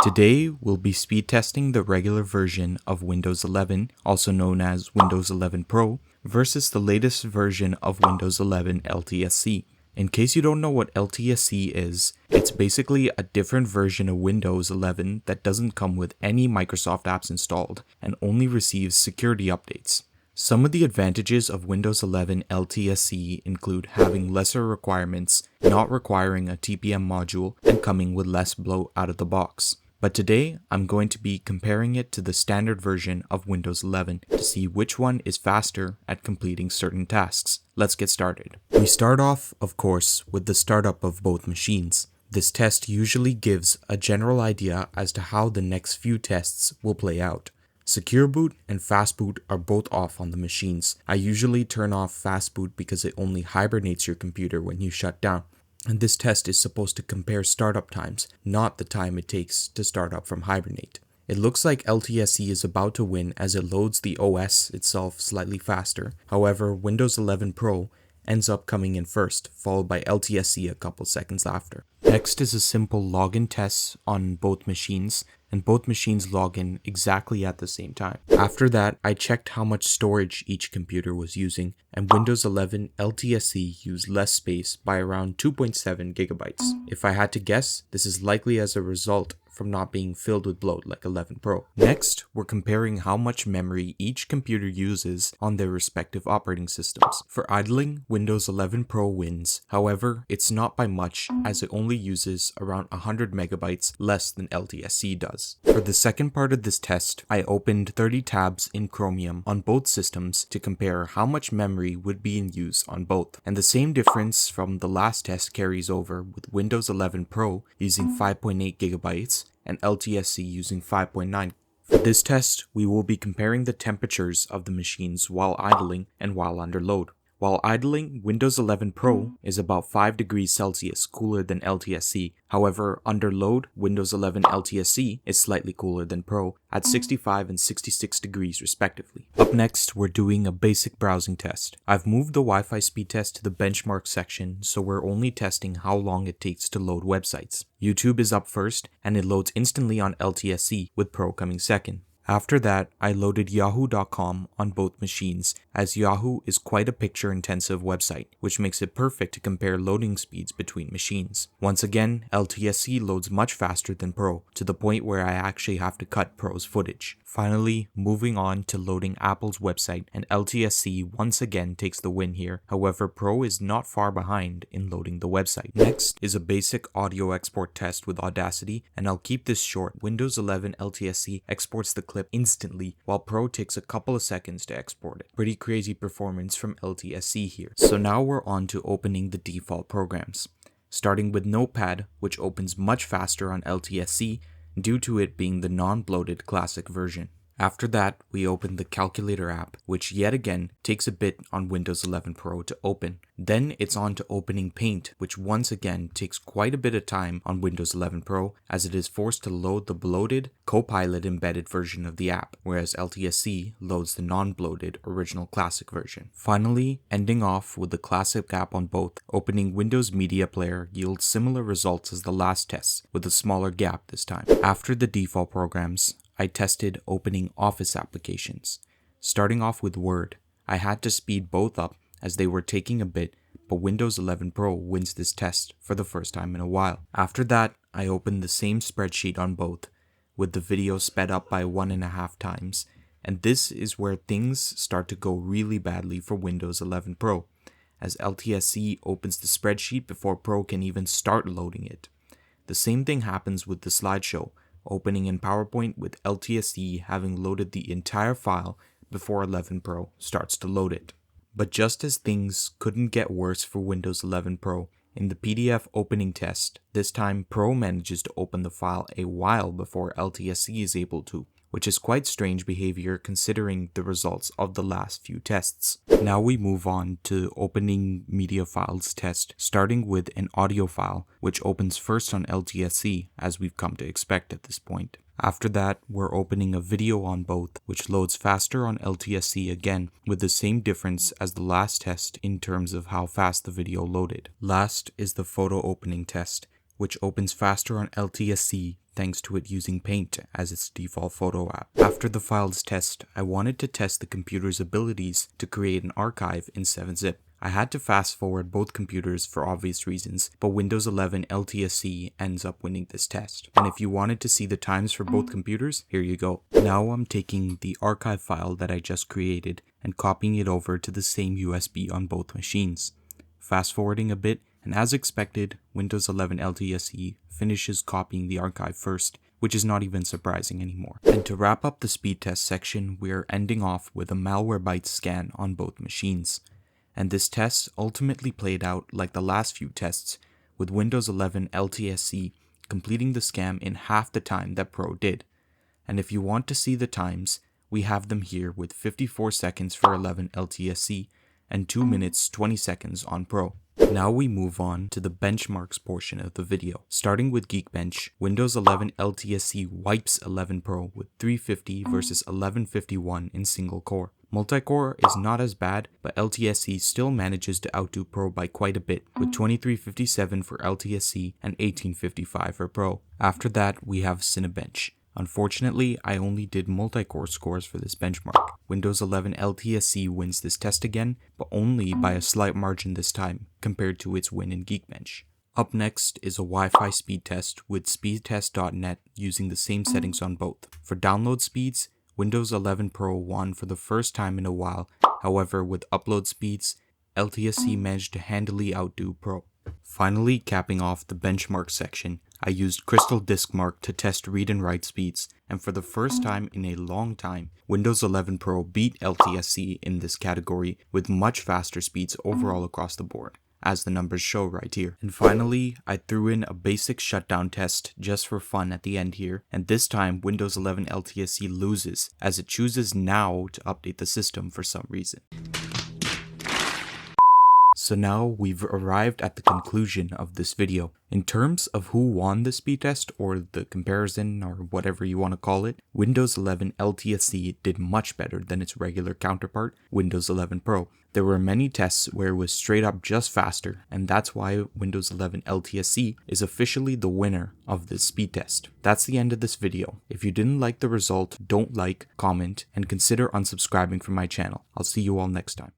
Today, we'll be speed testing the regular version of Windows 11, also known as Windows 11 Pro, versus the latest version of Windows 11 LTSC. In case you don't know what LTSC is, it's basically a different version of Windows 11 that doesn't come with any Microsoft apps installed and only receives security updates. Some of the advantages of Windows 11 LTSC include having lesser requirements, not requiring a TPM module, and coming with less bloat out of the box. But today, I'm going to be comparing it to the standard version of Windows 11 to see which one is faster at completing certain tasks. Let's get started. We start off, of course, with the startup of both machines. This test usually gives a general idea as to how the next few tests will play out. Secure boot and fast boot are both off on the machines. I usually turn off fast boot because it only hibernates your computer when you shut down. And this test is supposed to compare startup times, not the time it takes to start up from hibernate. It looks like LTSC is about to win as it loads the OS itself slightly faster. However, Windows 11 Pro ends up coming in first, followed by LTSC a couple seconds after. Next is a simple login test on both machines, and both machines log in exactly at the same time. After that, I checked how much storage each computer was using, and Windows 11 LTSC used less space by around 2.7 gigabytes. If I had to guess, this is likely as a result from not being filled with bloat like 11 Pro. Next, we're comparing how much memory each computer uses on their respective operating systems. For idling, Windows 11 Pro wins. However, it's not by much as it only uses around 100 megabytes less than LTSC does. For the second part of this test, I opened 30 tabs in Chromium on both systems to compare how much memory would be in use on both. And the same difference from the last test carries over with Windows 11 Pro using 5.8 gigabytes and LTSC using 5.9. For this test, we will be comparing the temperatures of the machines while idling and while under load. While idling, Windows 11 Pro is about 5 degrees Celsius cooler than LTSC. However, under load, Windows 11 LTSC is slightly cooler than Pro at 65 and 66 degrees respectively. Up next, we're doing a basic browsing test. I've moved the Wi-Fi speed test to the benchmark section, so we're only testing how long it takes to load websites. YouTube is up first, and it loads instantly on LTSC, with Pro coming second. After that, I loaded yahoo.com on both machines, as Yahoo is quite a picture-intensive website, which makes it perfect to compare loading speeds between machines. Once again, LTSC loads much faster than Pro, to the point where I actually have to cut Pro's footage. Finally, moving on to loading Apple's website, and LTSC once again takes the win here. However, Pro is not far behind in loading the website. Next is a basic audio export test with Audacity, and I'll keep this short. Windows 11 LTSC exports the clip instantly, while Pro takes a couple of seconds to export it. Pretty crazy performance from LTSC here. So now we're on to opening the default programs. Starting with Notepad, which opens much faster on LTSC, due to it being the non-bloated classic version. After that, we open the Calculator app, which yet again takes a bit on Windows 11 Pro to open. Then it's on to opening Paint, which once again takes quite a bit of time on Windows 11 Pro, as it is forced to load the bloated Copilot embedded version of the app, whereas LTSC loads the non-bloated original classic version. Finally, ending off with the classic app on both, opening Windows Media Player yields similar results as the last tests, with a smaller gap this time. After the default programs, I tested opening Office applications. Starting off with Word, I had to speed both up as they were taking a bit, but Windows 11 Pro wins this test for the first time in a while. After that, I opened the same spreadsheet on both, with the video sped up by 1.5 times, and this is where things start to go really badly for Windows 11 Pro, as LTSC opens the spreadsheet before Pro can even start loading it. The same thing happens with the slideshow, opening in PowerPoint with LTSC having loaded the entire file before 11 Pro starts to load it. But just as things couldn't get worse for Windows 11 Pro, in the PDF opening test, this time Pro manages to open the file a while before LTSC is able to, which is quite strange behavior considering the results of the last few tests. Now we move on to opening media files test, starting with an audio file, which opens first on LTSC, as we've come to expect at this point. After that, we're opening a video on both, which loads faster on LTSC again, with the same difference as the last test in terms of how fast the video loaded. Last is the photo opening test, which opens faster on LTSC thanks to it using Paint as its default photo app. After the files test, I wanted to test the computer's abilities to create an archive in 7-zip. I had to fast forward both computers for obvious reasons, but Windows 11 LTSC ends up winning this test. And if you wanted to see the times for both computers, here you go. Now I'm taking the archive file that I just created and copying it over to the same USB on both machines. Fast forwarding a bit, and as expected, Windows 11 LTSC finishes copying the archive first, which is not even surprising anymore. And to wrap up the speed test section, we're ending off with a Malwarebytes scan on both machines. And this test ultimately played out like the last few tests, with Windows 11 LTSC completing the scam in half the time that Pro did. And if you want to see the times, we have them here with 54 seconds for 11 LTSC and 2 minutes 20 seconds on Pro. Now we move on to the benchmarks portion of the video. Starting with Geekbench, Windows 11 LTSC wipes 11 Pro with 350 versus 1151 in single core. Multi-core is not as bad, but LTSC still manages to outdo Pro by quite a bit, with 2357 for LTSC and 1855 for Pro. After that, we have Cinebench. Unfortunately, I only did multi-core scores for this benchmark. Windows 11 LTSC wins this test again, but only by a slight margin this time, compared to its win in Geekbench. Up next is a Wi-Fi speed test with speedtest.net using the same settings on both. For download speeds, Windows 11 Pro won for the first time in a while, however with upload speeds, LTSC managed to handily outdo Pro. Finally, capping off the benchmark section, I used Crystal Disk Mark to test read and write speeds, and for the first time in a long time, Windows 11 Pro beat LTSC in this category with much faster speeds overall across the board, as the numbers show right here. And finally, I threw in a basic shutdown test just for fun at the end here, and this time Windows 11 LTSC loses, as it chooses now to update the system for some reason. So now we've arrived at the conclusion of this video. In terms of who won the speed test, or the comparison, or whatever you want to call it, Windows 11 LTSC did much better than its regular counterpart, Windows 11 Pro. There were many tests where it was straight up just faster, and that's why Windows 11 LTSC is officially the winner of this speed test. That's the end of this video. If you didn't like the result, don't like, comment, and consider unsubscribing from my channel. I'll see you all next time.